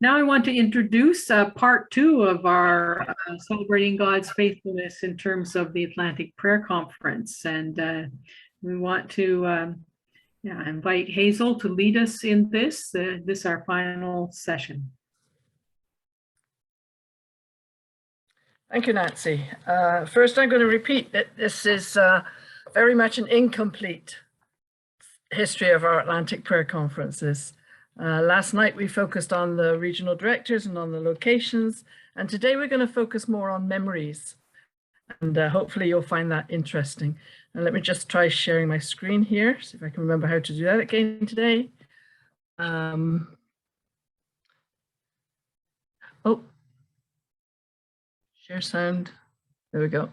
Now I want to introduce part two of our Celebrating God's Faithfulness in terms of the Atlantic Prayer Conference. And we want to invite Hazel to lead us in this our final session. Thank you, Nancy. First, I'm going to repeat that this is very much an incomplete history of our Atlantic Prayer Conferences. Last night, we focused on the regional directors and on the locations, and today we're going to focus more on memories. And hopefully you'll find that interesting. And let me just try sharing my screen here, see if I can remember how to do that again today. Share sound. There we go.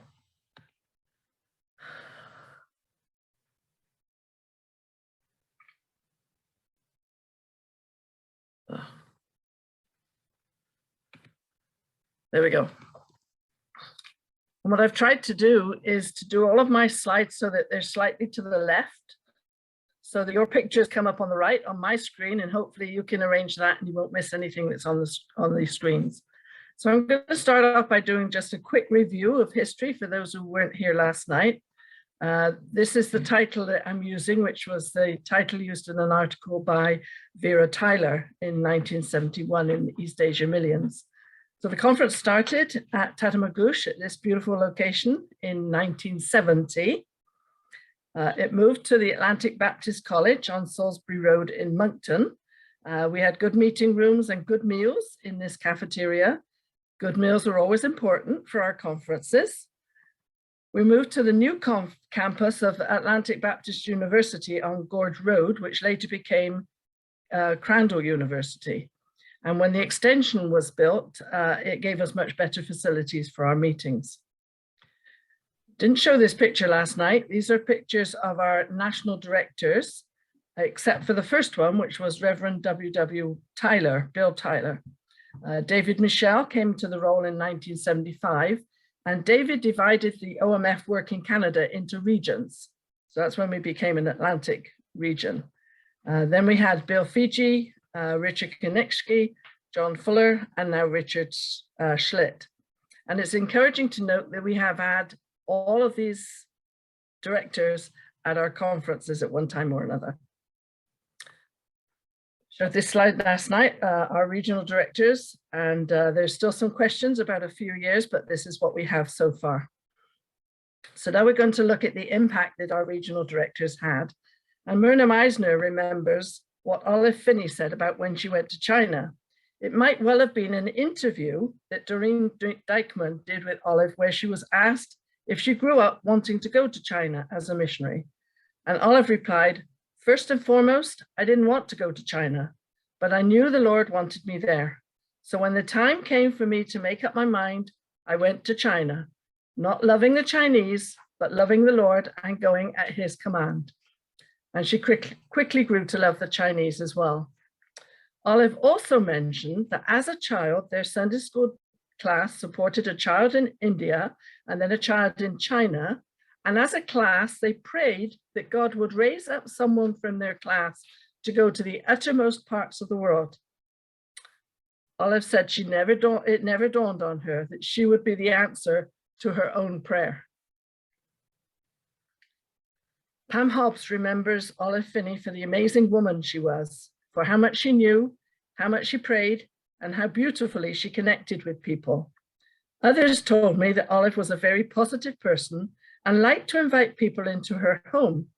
There we go. And what I've tried to do is to do all of my slides so that they're slightly to the left, so that your pictures come up on the right on my screen, and hopefully you can arrange that and you won't miss anything that's on the screens. So I'm going to start off by doing just a quick review of history for those who weren't here last night. This is the title that I'm using, which was the title used in an article by Vera Tyler in 1971 in the East Asia Millions. So the conference started at Tatamagouche at this beautiful location in 1970. It moved to the Atlantic Baptist College on Salisbury Road in Moncton. We had good meeting rooms and good meals in this cafeteria. Good meals are always important for our conferences. We moved to the new campus of Atlantic Baptist University on Gorge Road, which later became Crandall University. And when the extension was built, it gave us much better facilities for our meetings. Didn't show this picture last night. These are pictures of our national directors, except for the first one, which was Reverend W.W. Tyler, Bill Tyler. David Michel came to the role in 1975, and David divided the OMF work in Canada into regions. So that's when we became an Atlantic region. Then we had Bill Fiji, Richard Konechski, John Fuller, and now Richard Schlitt. And it's encouraging to note that we have had all of these directors at our conferences at one time or another. Showed this slide last night, our regional directors, and there's still some questions about a few years, but this is what we have so far. So now we're going to look at the impact that our regional directors had. And Myrna Meisner remembers what Olive Finney said about when she went to China. It might well have been an interview that Doreen Dijkman did with Olive, where she was asked if she grew up wanting to go to China as a missionary. And Olive replied, "First and foremost, I didn't want to go to China, but I knew the Lord wanted me there. So when the time came for me to make up my mind, I went to China, not loving the Chinese, but loving the Lord and going at his command." And she quickly grew to love the Chinese as well. Olive also mentioned that as a child, their Sunday school class supported a child in India and then a child in China. And as a class, they prayed that God would raise up someone from their class to go to the uttermost parts of the world. Olive said it never dawned on her that she would be the answer to her own prayer. Pam Hobbs remembers Olive Finney for the amazing woman she was, for how much she knew, how much she prayed, and how beautifully she connected with people. Others told me that Olive was a very positive person and liked to invite people into her home.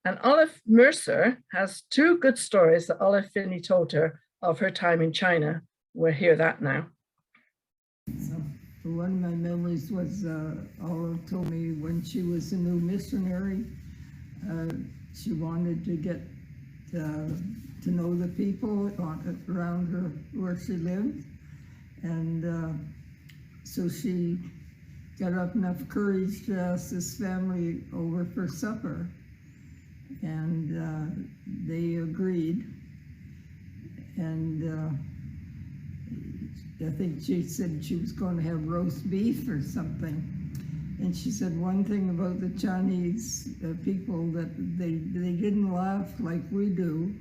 And Olive Mercer has two good stories that Olive Finney told her of her time in China. We'll hear that now. So, one of my memories was Olive told me when she was a new missionary, she wanted to get to know the people around her where she lived. And so she got up enough courage to ask this family over for supper, and they agreed. And I think she said she was going to have roast beef or something. And she said one thing about the Chinese people, that they didn't laugh like we do.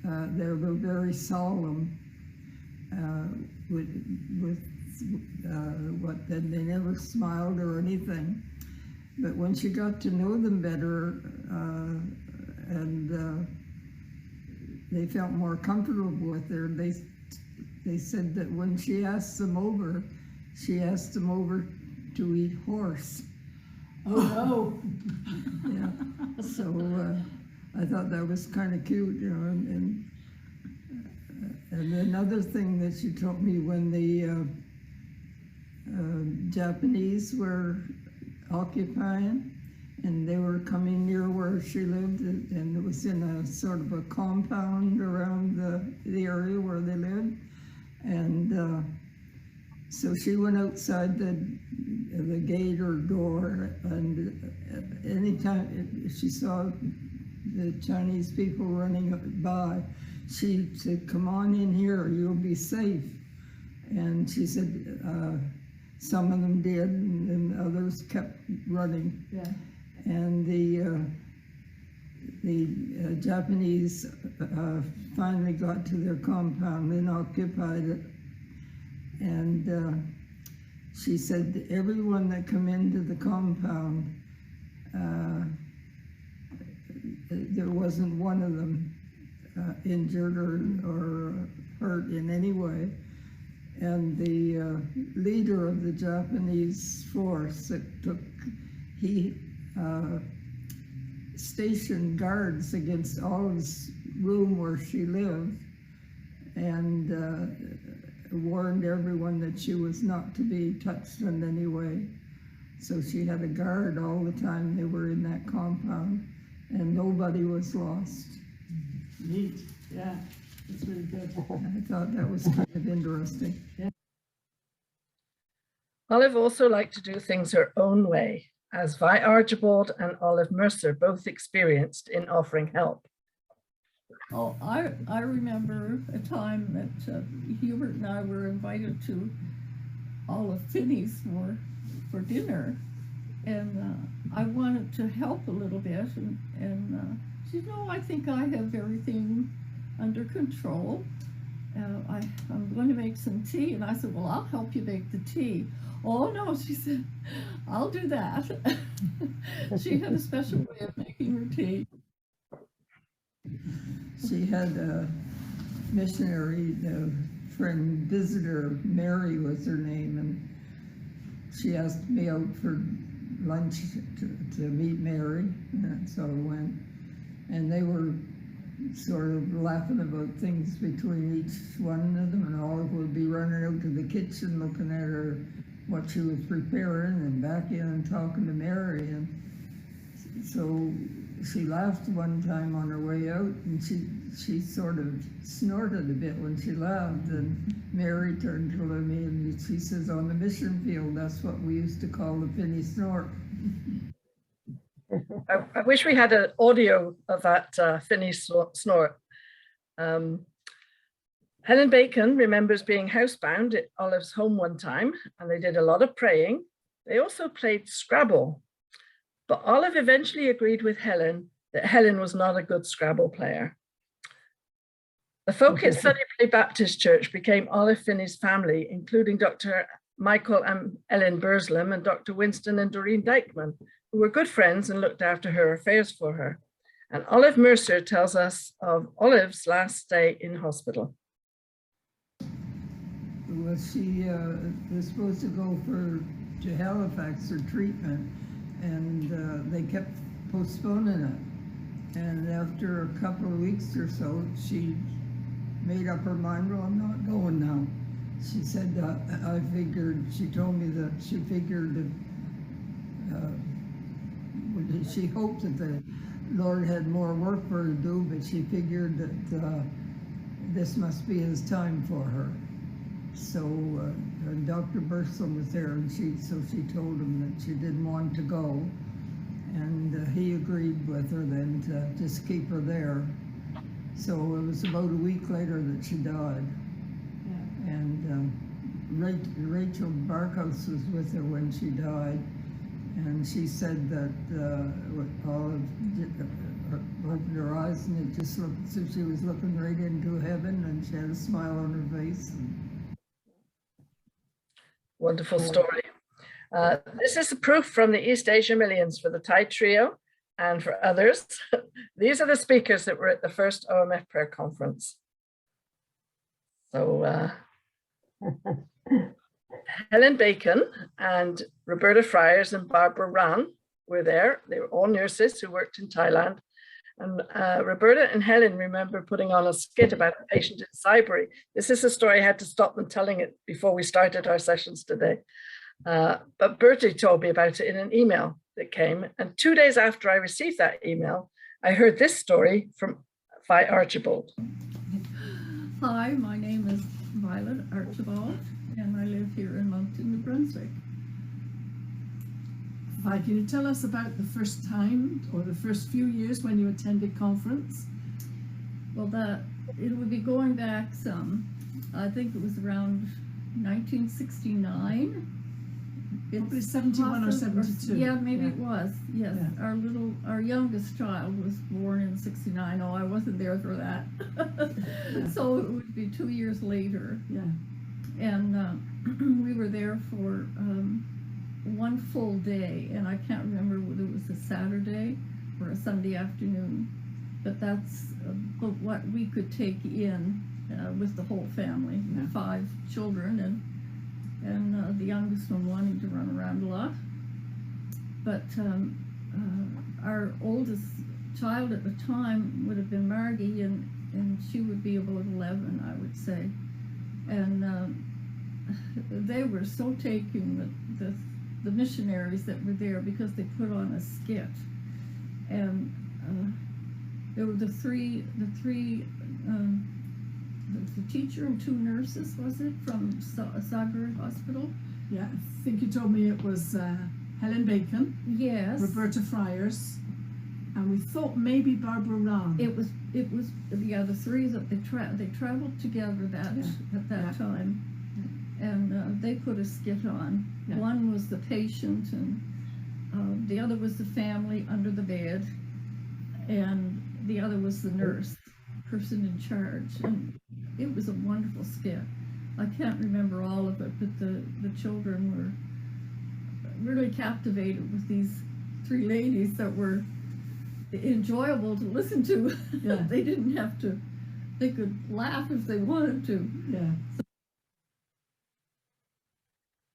They were very solemn with what, then they never smiled or anything. But when she got to know them better, and they felt more comfortable with her, they said that when she asked them over to eat horse. Oh, Yeah, so I thought that was kind of cute, you know, and another thing that she told me, when the Japanese were occupying and they were coming near where she lived, and it was in a sort of a compound around the area where they lived, and so she went outside the gate or door, and anytime she saw the Chinese people running by, she said, "Come on in here, you'll be safe." And she said some of them did, and others kept running. yeah. And the Japanese finally got to their compound and occupied it. And she said everyone that come into the compound, there wasn't one of them injured or hurt in any way. And the leader of the Japanese force that he stationed guards against Olive's room where she lived, and warned everyone that she was not to be touched in any way. So she had a guard all the time they were in that compound, and nobody was lost. Neat, yeah, that's really good. I thought that was kind of interesting. Olive also liked to do things her own way, as Vi Archibald and Olive Mercer both experienced in offering help. Oh, I remember a time that Hubert and I were invited to Olive Finney's for dinner, and I wanted to help a little bit, and she said, "No, I think I have everything under control. I'm going to make some tea." And I said, "Well, I'll help you make the tea." "Oh no," she said, "I'll do that." She had a special way of making her tea. She had a missionary friend, visitor, Mary was her name, and she asked me out for lunch to meet Mary, and so I went. And they were sort of laughing about things between each one of them, and Olive would be running out to the kitchen looking at her, what she was preparing, and back in and talking to Mary. And so she laughed one time on her way out, and she sort of snorted a bit when she laughed, and Mary turned to me and she says, "On the mission field, that's what we used to call the Finney snort." I wish we had an audio of that Finney snort. Helen Bacon remembers being housebound at Olive's home one time, and they did a lot of praying. They also played Scrabble, but Olive eventually agreed with Helen that Helen was not a good Scrabble player. The folk at Sunnyplay Baptist Church became Olive Finney's family, including Dr. Michael and Ellen Burslam and Dr. Winston and Doreen Dykeman, who were good friends and looked after her affairs for her. And Olive Mercer tells us of Olive's last stay in hospital. Well, she was supposed to go to Halifax for treatment, and they kept postponing it. And after a couple of weeks or so, she made up her mind, "Well, I'm not going now." She said, she told me that she figured that she hoped that the Lord had more work for her to do, but she figured that this must be his time for her. So Dr. Burslam was there, and she told him that she didn't want to go, and he agreed with her then to just keep her there. So it was about a week later that she died. Yeah. And Rachel Barkhouse was with her when she died, and she said that Olive opened her eyes, and it just looked as if she was looking right into heaven, and she had a smile on her face. Wonderful story. This is the proof from the East Asia Millions for the Thai Trio and for others. These are the speakers that were at the first OMF prayer conference. So Helen Bacon and Roberta Friars and Barbara Ran were there. They were all nurses who worked in Thailand. And Roberta and Helen remember putting on a skit about a patient in Saibury. This is a story I had to stop them telling it before we started our sessions today. But Bertie told me about it in an email that came. And 2 days after I received that email, I heard this story from Vi Archibald. Hi, my name is Violet Archibald, and I live here in Moncton, New Brunswick. Can you tell us about the first time or the first few years when you attended conference? Well, it would be going back some. I think it was around 1969. Probably 71 or 72. Yeah, maybe Yeah. it was. Yes, Yeah. our youngest child was born in 69. Oh, I wasn't there for that. So it would be 2 years later. Yeah. And we were there for one full day, and I can't remember whether it was a Saturday or a Sunday afternoon, but that's what we could take in with the whole family, Yeah. 5 children, and the youngest one wanting to run around a lot. But our oldest child at the time would have been Margie, and she would be about 11, I would say. And they were so taken that the missionaries that were there, because they put on a skit, and there were the teacher and 2 nurses, was it, from Saibury Hospital? Yeah, I think you told me it was Helen Bacon, Yes. Roberta Friars, and we thought maybe Barbara Ran. It was yeah, the 3 that they traveled together at that Yeah. time, and they put a skit on. Yeah. One was the patient, and the other was the family under the bed, and the other was the nurse, person in charge. And it was a wonderful skit. I can't remember all of it, but the children were really captivated with these 3 ladies that were enjoyable to listen to. Yeah. They didn't have to, they could laugh if they wanted to. Yeah.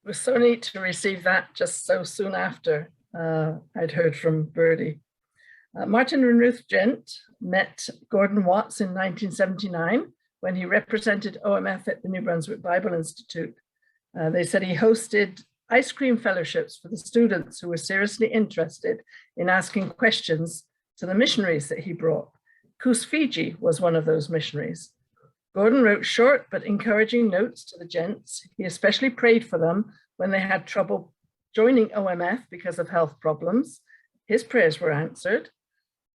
It was so neat to receive that just so soon after I'd heard from Bertie. Martin and Ruth Gent met Gordon Watts in 1979 when he represented OMF at the New Brunswick Bible Institute. They said he hosted ice cream fellowships for the students who were seriously interested in asking questions to the missionaries that he brought. Kus Fiji was one of those missionaries. Gordon wrote short but encouraging notes to the gents. He especially prayed for them when they had trouble joining OMF because of health problems. His prayers were answered.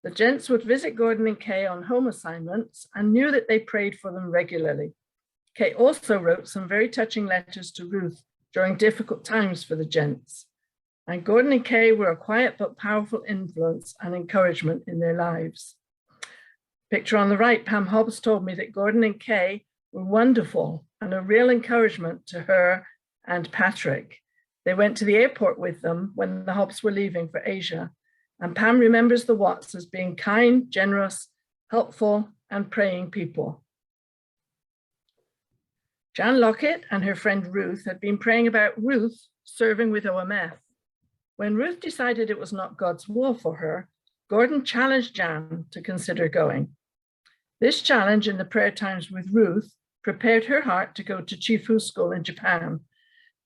The gents would visit Gordon and Kay on home assignments and knew that they prayed for them regularly. Kay also wrote some very touching letters to Ruth during difficult times for the gents. And Gordon and Kay were a quiet but powerful influence and encouragement in their lives. Picture on the right, Pam Hobbs told me that Gordon and Kay were wonderful and a real encouragement to her and Patrick. They went to the airport with them when the Hobbs were leaving for Asia. And Pam remembers the Watts as being kind, generous, helpful, and praying people. Jan Lockett and her friend Ruth had been praying about Ruth serving with OMF. When Ruth decided it was not God's will for her, Gordon challenged Jan to consider going. This challenge in the prayer times with Ruth prepared her heart to go to Chifu School in Japan.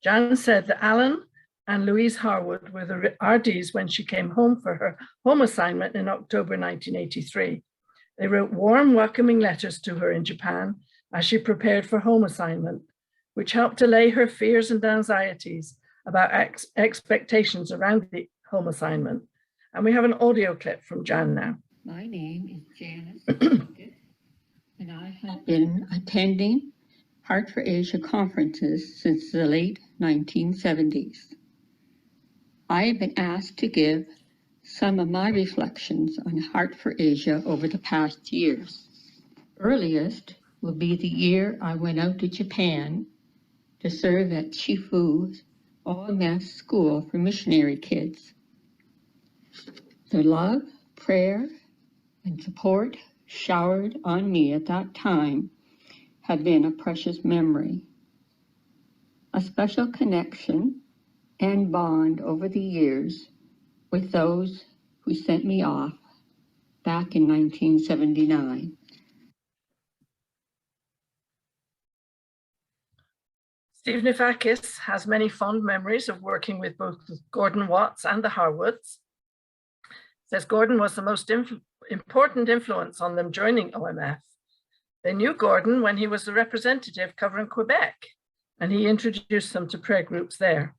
Jan said that Alan and Louise Harwood were the RDs when she came home for her home assignment in October 1983. They wrote warm, welcoming letters to her in Japan as she prepared for home assignment, which helped allay her fears and anxieties about expectations around the home assignment. And we have an audio clip from Jan now. My name is Janice Lockett, and I have been attending Heart for Asia conferences since the late 1970s. I have been asked to give some of my reflections on Heart for Asia over the past years. Earliest will be the year I went out to Japan to serve at Chifu's OMF School for Missionary Kids. The love, prayer, and support showered on me at that time have been a precious memory, a special connection and bond over the years with those who sent me off back in 1979. Steve Nefakis has many fond memories of working with both Gordon Watts and the Harwoods. Says Gordon was the most important influence on them joining OMF. They knew Gordon when he was the representative covering Quebec, and he introduced them to prayer groups there.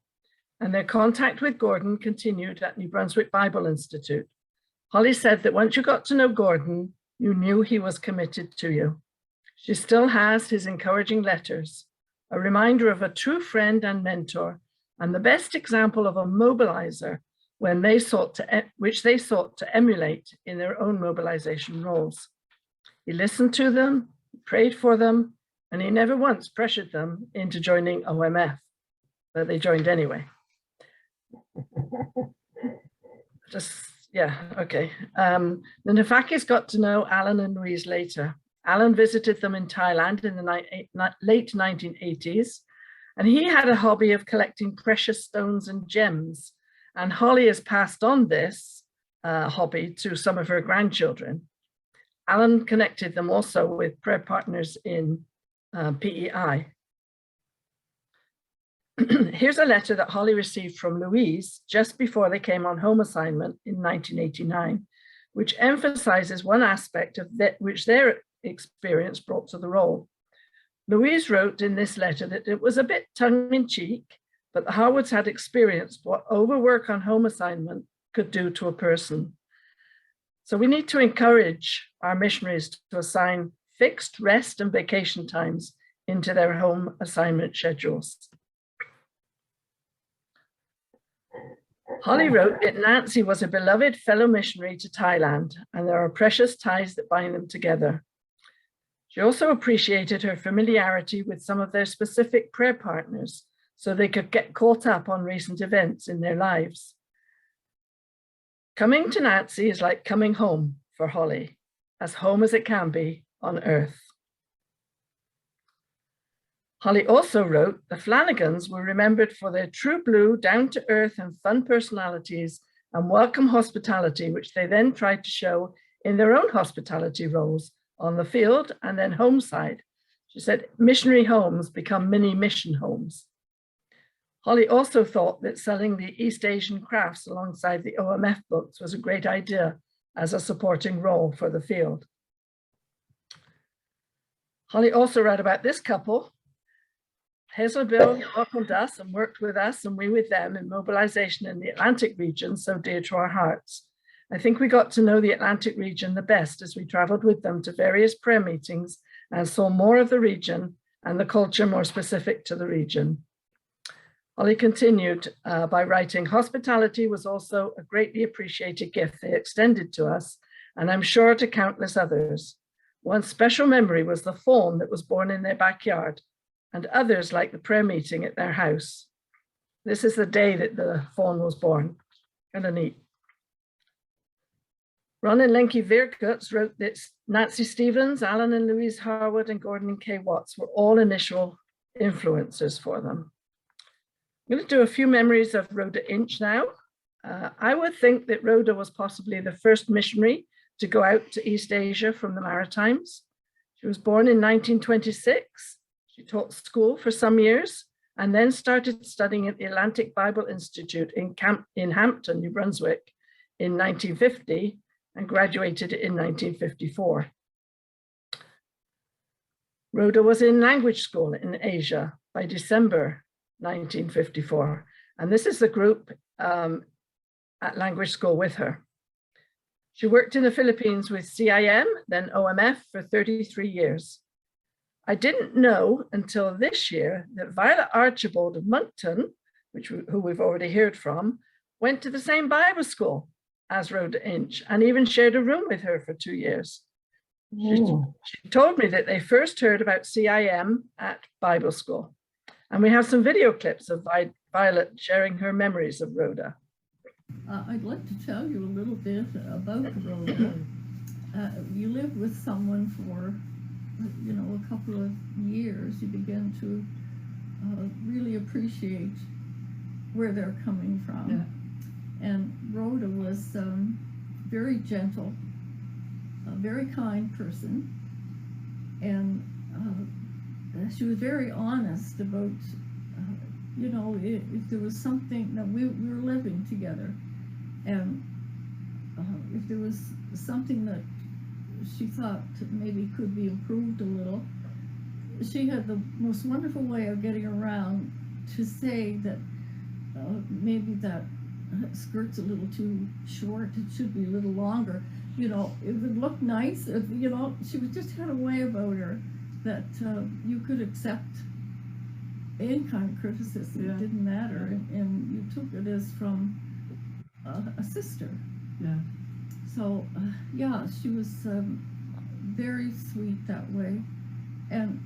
And their contact with Gordon continued at New Brunswick Bible Institute. Holly said that once you got to know Gordon, you knew he was committed to you. She still has his encouraging letters, a reminder of a true friend and mentor, and the best example of a mobilizer when they which they sought to emulate in their own mobilization roles. He listened to them, prayed for them, and he never once pressured them into joining OMF, but they joined anyway. Okay. The Nefakis got to know Alan and Louise later. Alan visited them in Thailand in the late 1980s, and he had a hobby of collecting precious stones and gems. And Holly has passed on this hobby to some of her grandchildren. Alan connected them also with prayer partners in PEI. Here's a letter that Holly received from Louise just before they came on home assignment in 1989, which emphasizes one aspect of which their experience brought to the role. Louise wrote in this letter that it was a bit tongue-in-cheek, but the Harwoods had experienced what overwork on home assignment could do to a person. So we need to encourage our missionaries to assign fixed rest and vacation times into their home assignment schedules. Holly wrote that Nancy was a beloved fellow missionary to Thailand, and there are precious ties that bind them together. She also appreciated her familiarity with some of their specific prayer partners, so they could get caught up on recent events in their lives. Coming to Nancy is like coming home for Holly, as home as it can be on earth. Holly also wrote, the Flanagans were remembered for their true blue, down-to-earth and fun personalities and welcome hospitality, which they then tried to show in their own hospitality roles on the field and then home side. She said, missionary homes become mini mission homes. Holly also thought that selling the East Asian crafts alongside the OMF books was a great idea as a supporting role for the field. Holly also read about this couple. Hazel Bill welcomed us and worked with us and we with them in mobilization in the Atlantic region, so dear to our hearts. I think we got to know the Atlantic region the best as we traveled with them to various prayer meetings and saw more of the region and the culture more specific to the region. Holly continued by writing, hospitality was also a greatly appreciated gift they extended to us, and I'm sure to countless others. One special memory was the fawn that was born in their backyard, and others like the prayer meeting at their house. This is the day that the fawn was born. Kind of neat. Ron and Lenky Virkutz wrote that Nancy Stevens, Alan and Louise Harwood, and Gordon and Kay Watts were all initial influences for them. I'm going to do a few memories of Rhoda Inch now. I would think that Rhoda was possibly the first missionary to go out to East Asia from the Maritimes. She was born in 1926. She taught school for some years and then started studying at the Atlantic Bible Institute in Hampton, New Brunswick in 1950 and graduated in 1954. Rhoda was in language school in Asia by December 1954. And this is the group at language school with her. She worked in the Philippines with CIM, then OMF, for 33 years. I didn't know until this year that Violet Archibald of Moncton, who we've already heard from, went to the same Bible school as Rhoda Inch and even shared a room with her for 2 years. She told me that they first heard about CIM at Bible school. And we have some video clips of Violet sharing her memories of Rhoda. I'd like to tell you a little bit about Rhoda. You lived with someone for, you know, a couple of years. You begin to really appreciate where they're coming from. Yeah. And Rhoda was very gentle, a very kind person, and she was very honest about, you know, if there was something that we were living together, and if there was something that she thought maybe could be improved a little, she had the most wonderful way of getting around to say that maybe that skirt's a little too short, it should be a little longer. You know, it would look nice, you know, she just had a way about her that you could accept any kind of criticism. Yeah. It didn't matter, and you took it as from a sister. Yeah. So yeah, she was very sweet that way, and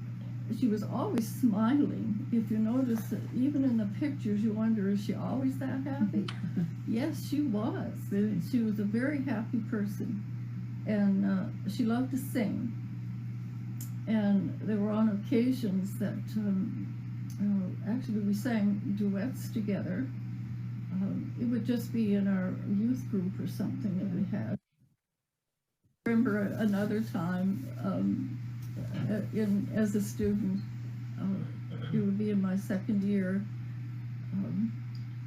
she was always smiling. If you notice, even in the pictures, you wonder, is she always that happy? Yes, she was. Really? She was a very happy person, and she loved to sing. And there were on occasions that actually we sang duets together. It would just be in our youth group or something that we had. I remember another time as a student, it would be in my second year,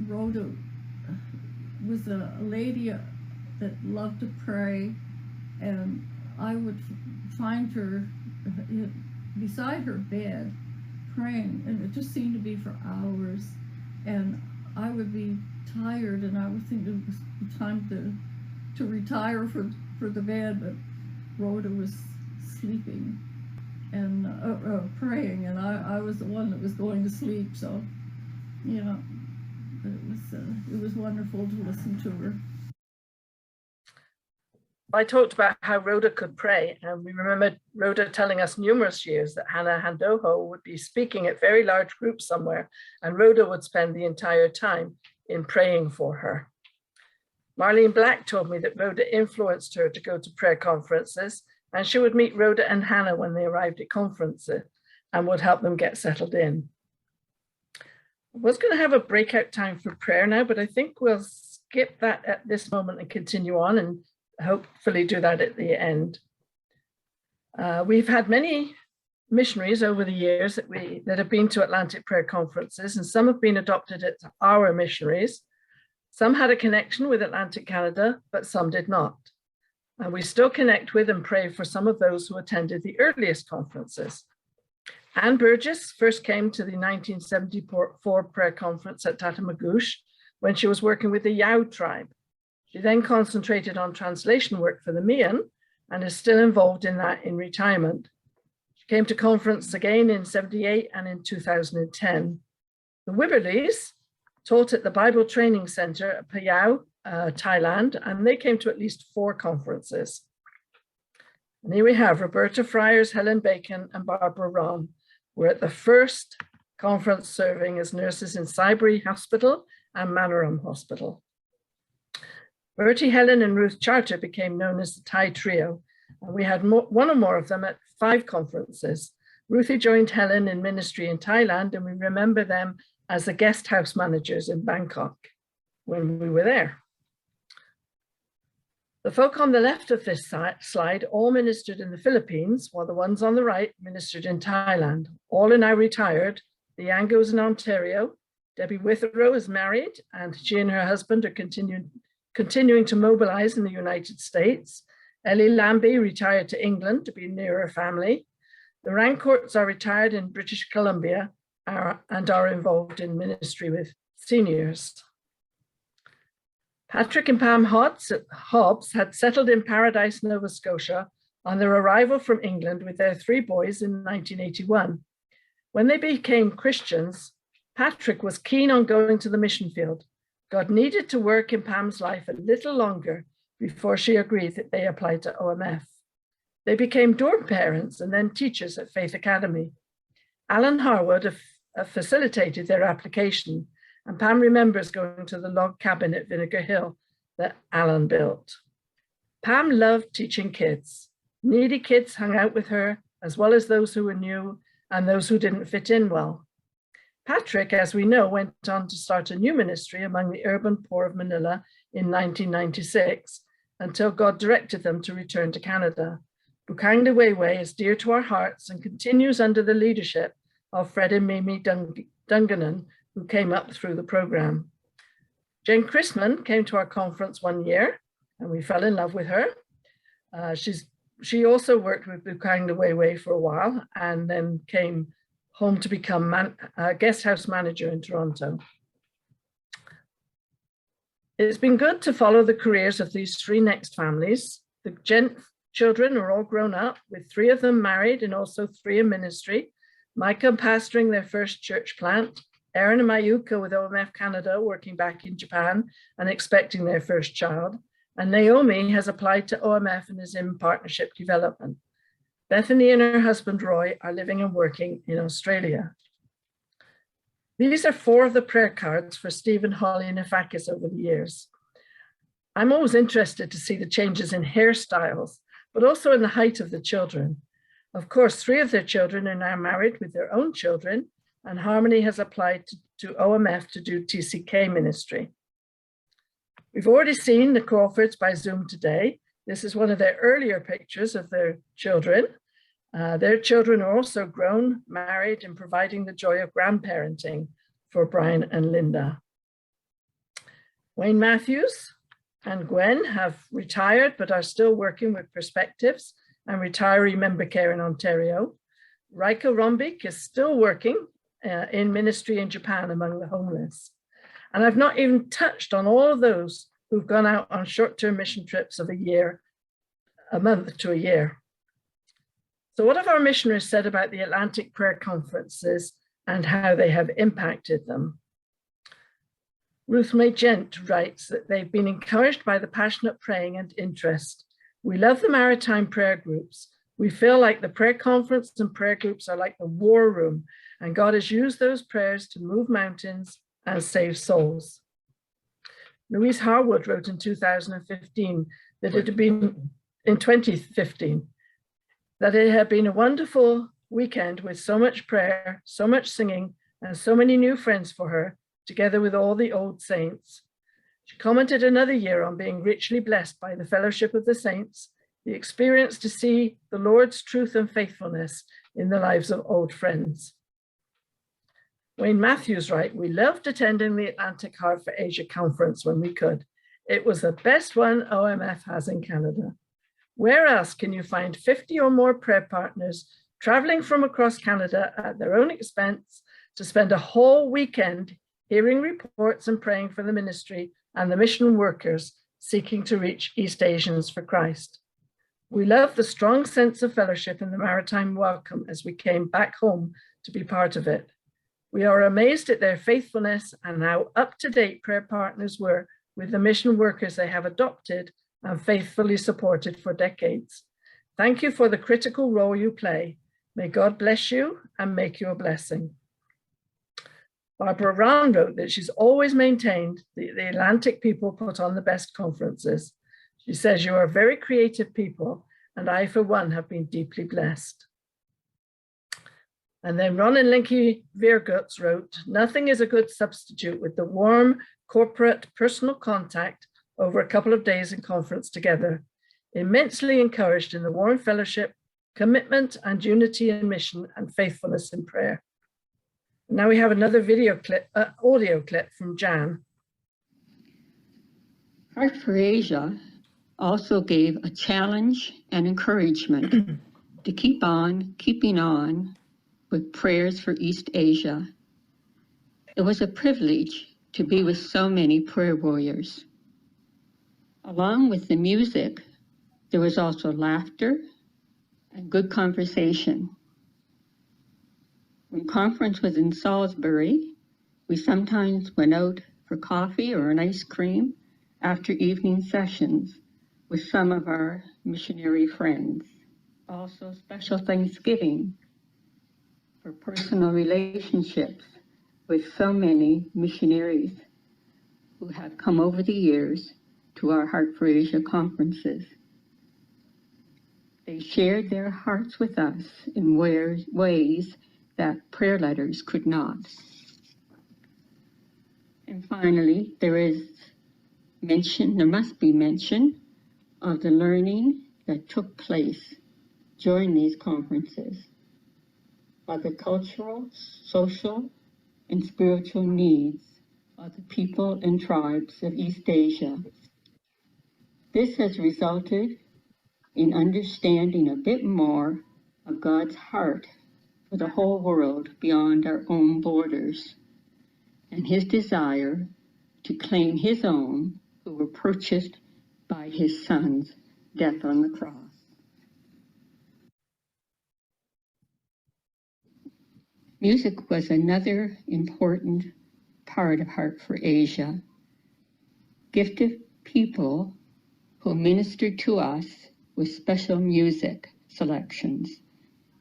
Rhoda was a lady that loved to pray, and I would find her beside her bed praying, and it just seemed to be for hours, and I would be tired, and I would think it was time to retire for the bed, but Rhoda was sleeping and praying, and I was the one that was going to sleep. So, you know, but it was wonderful to listen to her. I talked about how Rhoda could pray, and we remember Rhoda telling us numerous years that Hannah Handoho would be speaking at very large groups somewhere, and Rhoda would spend the entire time in praying for her. Marlene Black told me that Rhoda influenced her to go to prayer conferences, and she would meet Rhoda and Hannah when they arrived at conferences and would help them get settled in. I was going to have a breakout time for prayer now, but I think we'll skip that at this moment and continue on, and hopefully do that at the end. We've had many missionaries over the years that have been to Atlantic prayer conferences, and some have been adopted as our missionaries. Some had a connection with Atlantic Canada, but some did not. And we still connect with and pray for some of those who attended the earliest conferences. Anne Burgess first came to the 1974 prayer conference at Tatamagouche when she was working with the Yao tribe. She then concentrated on translation work for the Mian and is still involved in that in retirement. She came to conference again in 78 and in 2010. The Wibberleys taught at the Bible Training Center at Phayao, Thailand, and they came to at least 4 conferences. And here we have Roberta Friars, Helen Bacon, and Barbara Ron. We're at the first conference serving as nurses in Saibury Hospital and Manoram Hospital. Bertie, Helen, and Ruth Charter became known as the Thai Trio, and we had one or more of them at 5 conferences. Ruthie joined Helen in ministry in Thailand, and we remember them as the guest house managers in Bangkok when we were there. The folk on the left of this slide all ministered in the Philippines, while the ones on the right ministered in Thailand. All are now retired. The Yangos in Ontario. Debbie Withrow is married, and she and her husband are continuing to mobilize in the United States. Ellie Lambie retired to England to be near her family. The Rancourts are retired in British Columbia and are involved in ministry with seniors. Patrick and Pam Hobbs had settled in Paradise, Nova Scotia on their arrival from England with their 3 boys in 1981. When they became Christians, Patrick was keen on going to the mission field. God needed to work in Pam's life a little longer before she agreed that they applied to OMF. They became dorm parents and then teachers at Faith Academy. Alan Harwood, facilitated their application. And Pam remembers going to the log cabin at Vinegar Hill that Alan built. Pam loved teaching kids. Needy kids hung out with her, as well as those who were new and those who didn't fit in well. Patrick, as we know, went on to start a new ministry among the urban poor of Manila in 1996, until God directed them to return to Canada. Bukang Li Wei Wei is dear to our hearts and continues under the leadership of Fred and Mimi Dunganan, who came up through the program. Jane Chrisman came to our conference one year, and we fell in love with her. She also worked with Bukang Li Wei Wei for a while, and then came home to become guest house manager in Toronto. It's been good to follow the careers of these three next families. The children are all grown up, with 3 of them married and also 3 in ministry. Micah pastoring their first church plant, Erin and Mayuka with OMF Canada working back in Japan and expecting their first child. And Naomi has applied to OMF and is in partnership development. Bethany and her husband Roy are living and working in Australia. These are 4 of the prayer cards for Stephen, Holly, and Ifakis over the years. I'm always interested to see the changes in hairstyles, but also in the height of the children. Of course, 3 of their children are now married with their own children, and Harmony has applied to OMF to do TCK ministry. We've already seen the Crawfords by Zoom today. This is one of their earlier pictures of their children. Their children are also grown, married, and providing the joy of grandparenting for Brian and Linda. Wayne Matthews and Gwen have retired, but are still working with Perspectives and retiree member care in Ontario. Raika Rombik is still working in ministry in Japan among the homeless. And I've not even touched on all of those who've gone out on short-term mission trips of a month to a year. So what have our missionaries said about the Atlantic Prayer Conferences and how they have impacted them? Ruth May Gent writes that they've been encouraged by the passionate praying and interest. We love the maritime prayer groups. We feel like the prayer conference and prayer groups are like the war room, and God has used those prayers to move mountains and save souls. Louise Harwood wrote in 2015 that it had been, in 2015, that it had been a wonderful weekend with so much prayer, so much singing, and so many new friends for her, together with all the old saints. She commented another year on being richly blessed by the fellowship of the saints, the experience to see the Lord's truth and faithfulness in the lives of old friends. Wayne Matthews writes, we loved attending the Atlantic Heart for Asia conference when we could. It was the best one OMF has in Canada. Where else can you find 50 or more prayer partners traveling from across Canada at their own expense to spend a whole weekend hearing reports and praying for the ministry and the mission workers seeking to reach East Asians for Christ? We love the strong sense of fellowship and the maritime welcome as we came back home to be part of it. We are amazed at their faithfulness and how up-to-date prayer partners were with the mission workers they have adopted and faithfully supported for decades. Thank you for the critical role you play. May God bless you and make you a blessing. Barbara Round wrote that she's always maintained the Atlantic people put on the best conferences. She says, you are very creative people, and I, for one, have been deeply blessed. And then Ron and Linky Veerguts wrote, nothing is a good substitute with the warm, corporate, personal contact over a couple of days in conference together. Immensely encouraged in the warm fellowship, commitment and unity in mission and faithfulness in prayer. Now we have another audio clip from Jan. Heart for Asia also gave a challenge and encouragement to keep on keeping on with prayers for East Asia. It was a privilege to be with so many prayer warriors. Along with the music, there was also laughter and good conversation. When conference was in Salisbury, we sometimes went out for coffee or an ice cream after evening sessions with some of our missionary friends. Also special Thanksgiving for personal relationships with so many missionaries who have come over the years to our Heart for Asia conferences. They shared their hearts with us in ways that prayer letters could not. And finally, there must be mention of the learning that took place during these conferences, of the cultural, social, and spiritual needs of the people and tribes of East Asia. This has resulted in understanding a bit more of God's heart for the whole world beyond our own borders, and his desire to claim his own who were purchased by his son's death on the cross. Music was another important part of Heart for Asia. Gifted people who ministered to us with special music selections.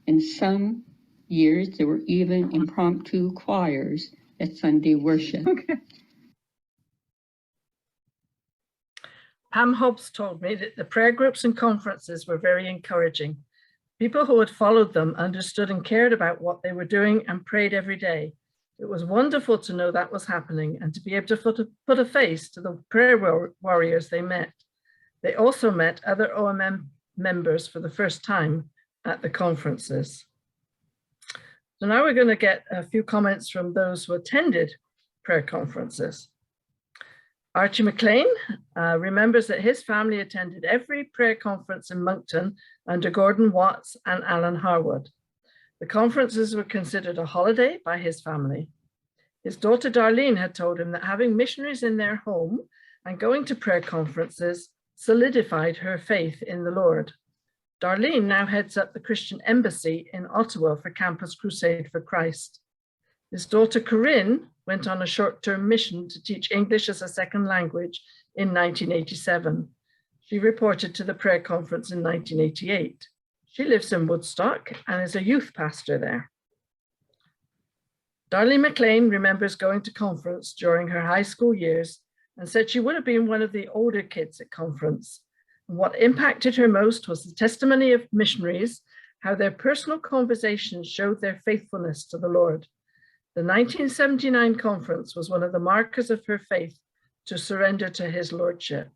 In some years, there were even impromptu choirs at Sunday worship. Pam Hobbs told me that the prayer groups and conferences were very encouraging. People who had followed them understood and cared about what they were doing and prayed every day. It was wonderful to know that was happening and to be able to put a face to the prayer warriors they met. They also met other OMM members for the first time at the conferences. So now we're going to get a few comments from those who attended prayer conferences. Archie McLean remembers that his family attended every prayer conference in Moncton under Gordon Watts and Alan Harwood. The conferences were considered a holiday by his family. His daughter Darlene had told him that having missionaries in their home and going to prayer conferences solidified her faith in the Lord. Darlene now heads up the Christian Embassy in Ottawa for Campus Crusade for Christ. His daughter Corinne went on a short-term mission to teach English as a second language in 1987. She reported to the prayer conference in 1988. She lives in Woodstock and is a youth pastor there. Darlene McLean remembers going to conference during her high school years and said she would have been one of the older kids at conference. And what impacted her most was the testimony of missionaries, how their personal conversations showed their faithfulness to the Lord. The 1979 conference was one of the markers of her faith to surrender to his lordship.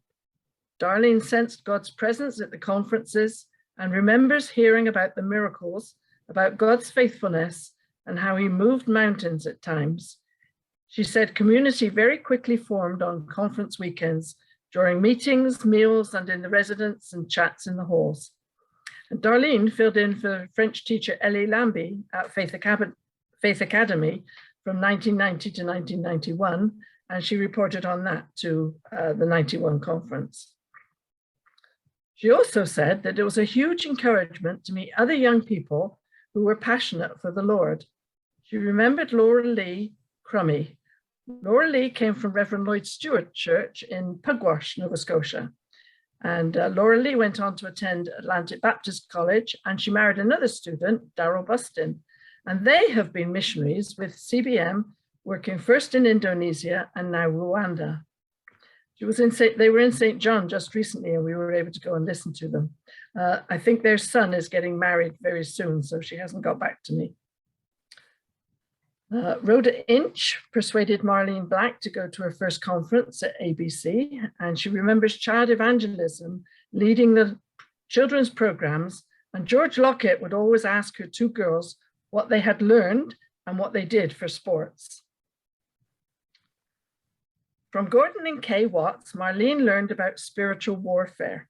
Darlene sensed God's presence at the conferences and remembers hearing about the miracles, about God's faithfulness, and how he moved mountains at times. She said community very quickly formed on conference weekends during meetings, meals, and in the residence and chats in the halls. And Darlene filled in for French teacher Ellie Lambie at Faith Academy from 1990 to 1991, and she reported on that to the 91 conference. She also said that it was a huge encouragement to meet other young people who were passionate for the Lord. She remembered Laura Lee Crummy. Laura Lee came from Reverend Lloyd Stewart Church in Pugwash, Nova Scotia. And Laura Lee went on to attend Atlantic Baptist College, and she married another student, Darrell Bustin. And they have been missionaries with CBM, working first in Indonesia and now Rwanda. They were in St. John just recently, and we were able to go and listen to them. I think their son is getting married very soon, so she hasn't got back to me. Rhoda Inch persuaded Marlene Black to go to her first conference at ABC, and she remembers child evangelism, leading the children's programs, and George Lockett would always ask her two girls what they had learned and what they did for sports. From Gordon and Kay Watts, Marlene learned about spiritual warfare.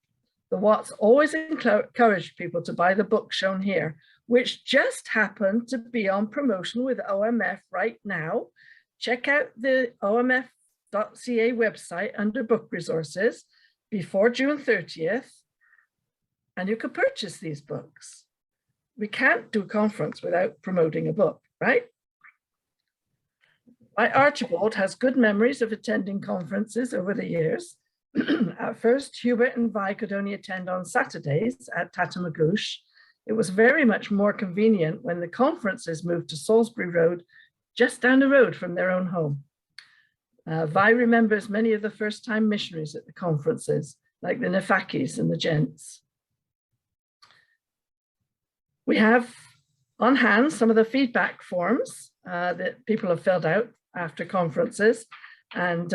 The Watts always encouraged people to buy the book shown here, which just happened to be on promotion with OMF right now. Check out the omf.ca website under book resources before June 30th, and you can purchase these books. We can't do a conference without promoting a book, right? My Archibald has good memories of attending conferences over the years. At first, Hubert and Vi could only attend on Saturdays at Tatamagouche. It was very much more convenient when the conferences moved to Salisbury Road, just down the road from their own home. Vi remembers many of the first-time missionaries at the conferences, like the Nefakis and the Gents. We have on hand some of the feedback forms that people have filled out after conferences, and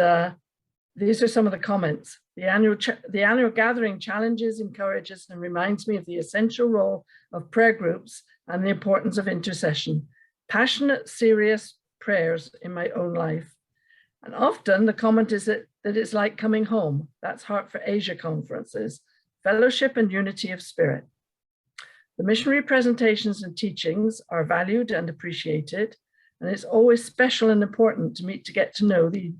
these are some of the comments. The annual gathering challenges, encourages, and reminds me of the essential role of prayer groups and the importance of intercession. Passionate, serious prayers in my own life. And often the comment is that it's like coming home. That's Heart for Asia conferences, fellowship and unity of spirit. The missionary presentations and teachings are valued and appreciated, and it's always special and important to get to know the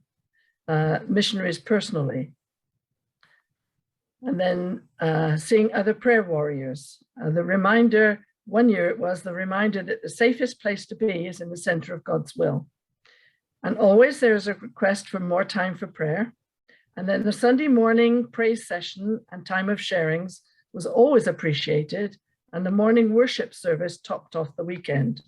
missionaries personally. And then seeing other prayer warriors. The reminder, one year it was the reminder that the safest place to be is in the center of God's will. And always there's a request for more time for prayer. And then the Sunday morning praise session and time of sharings was always appreciated, and the morning worship service topped off the weekend.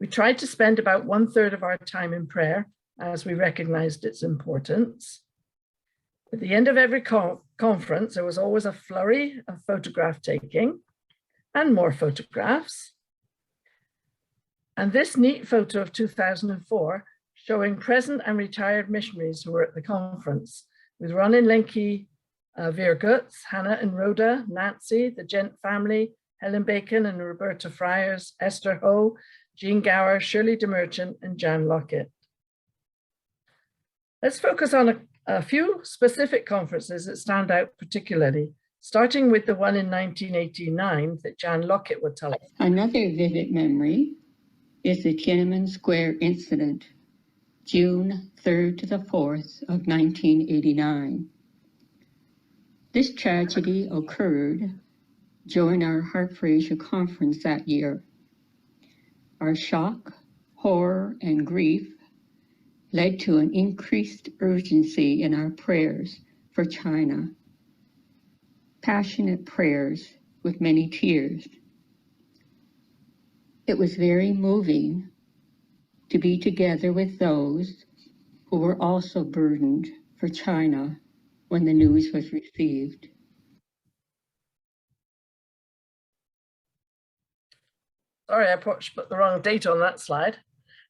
We tried to spend about 1/3 of our time in prayer as we recognized its importance. At the end of every conference, there was always a flurry of photograph taking and more photographs. And this neat photo of 2004 showing present and retired missionaries who were at the conference, with Ronan Lenke, Veerguts, Hannah and Rhoda, Nancy, the Gent family, Helen Bacon and Roberta Friars, Esther Ho, Jean Gower, Shirley DeMerchant, and Jan Lockett. Let's focus on a few specific conferences that stand out particularly, starting with the one in 1989 that Jan Lockett would tell us. Another vivid memory is the Tiananmen Square incident, June 3rd to the 4th of 1989. This tragedy occurred during our Heart for Asia conference that year. Our shock, horror, and grief led to an increased urgency in our prayers for China. Passionate prayers with many tears. It was very moving to be together with those who were also burdened for China when the news was received. Sorry, I put the wrong date on that slide,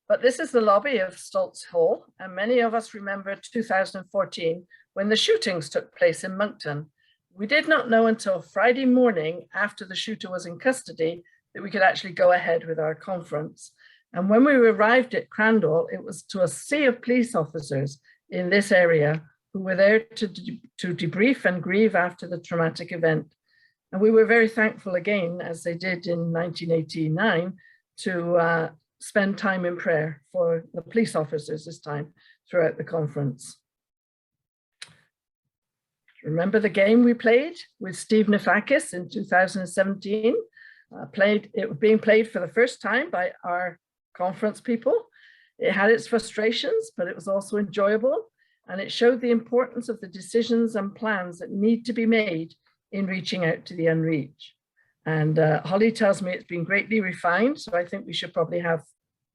but this is the lobby of Stoltz Hall, and many of us remember 2014 when the shootings took place in Moncton. We did not know until Friday morning after the shooter was in custody that we could actually go ahead with our conference. And when we arrived at Crandall, it was to a sea of police officers in this area who were there to debrief and grieve after the traumatic event. And we were very thankful again, as they did in 1989, to spend time in prayer for the police officers this time throughout the conference. Remember the game we played with Steve Nefakis in 2017? It was being played for the first time by our conference people. It had its frustrations, but it was also enjoyable. And it showed the importance of the decisions and plans that need to be made in reaching out to the unreached. And Holly tells me it's been greatly refined, so I think we should probably have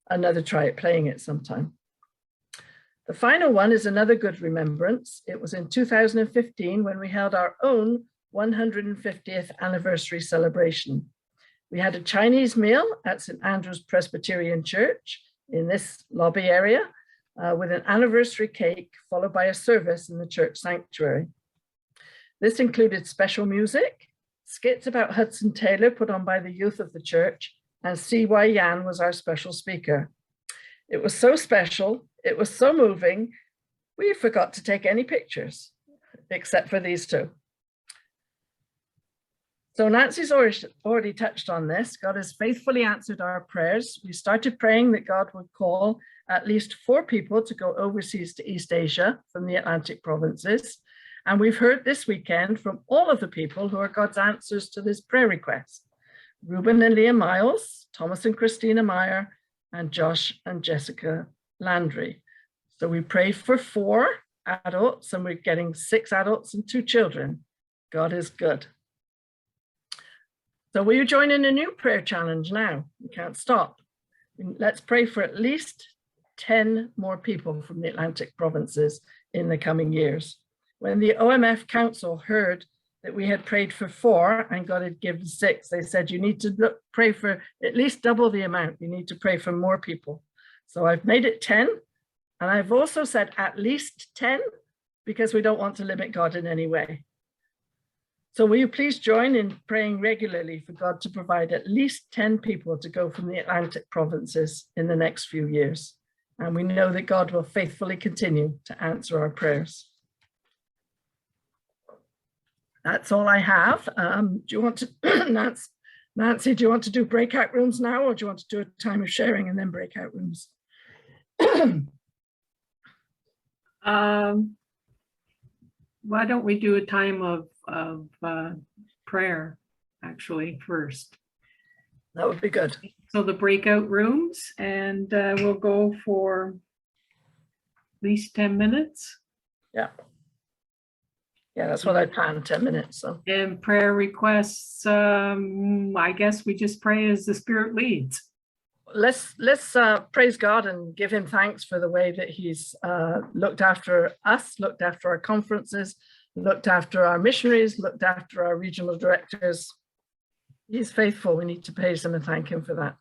another try at playing it sometime. The final one is another good remembrance. It was in 2015 when we held our own 150th anniversary celebration. We had a Chinese meal at St. Andrew's Presbyterian Church in this lobby area with an anniversary cake followed by a service in the church sanctuary. This included special music, skits about Hudson Taylor put on by the youth of the church, and C.Y. Yan was our special speaker. It was so special, it was so moving, we forgot to take any pictures, except for these two. So Nancy's already touched on this. God has faithfully answered our prayers. We started praying that God would call at least 4 people to go overseas to East Asia from the Atlantic provinces. And we've heard this weekend from all of the people who are God's answers to this prayer request. Reuben and Leah Miles, Thomas and Christina Meyer, and Josh and Jessica Landry. So we prayed for 4 adults and we're getting 6 adults and 2 children. God is good. So will you join in a new prayer challenge now? We can't stop. Let's pray for at least 10 more people from the Atlantic provinces in the coming years. When the OMF Council heard that we had prayed for 4 and God had given 6, they said, you need to pray for at least double the amount. You need to pray for more people. So I've made it 10. And I've also said at least 10 because we don't want to limit God in any way. So will you please join in praying regularly for God to provide at least 10 people to go from the Atlantic provinces in the next few years. And we know that God will faithfully continue to answer our prayers. That's all I have. Do you want to, Nancy, do you want to do breakout rooms now, or do you want to do a time of sharing and then breakout rooms? Why don't we do a time of prayer actually first? That would be good. So the breakout rooms, and we'll go for at least 10 minutes. Yeah. Yeah, that's what I planned, 10 minutes. So. And prayer requests, I guess we just pray as the Spirit leads. Let's praise God and give him thanks for the way that he's looked after us, looked after our conferences, looked after our missionaries, looked after our regional directors. He's faithful. We need to praise him and thank him for that.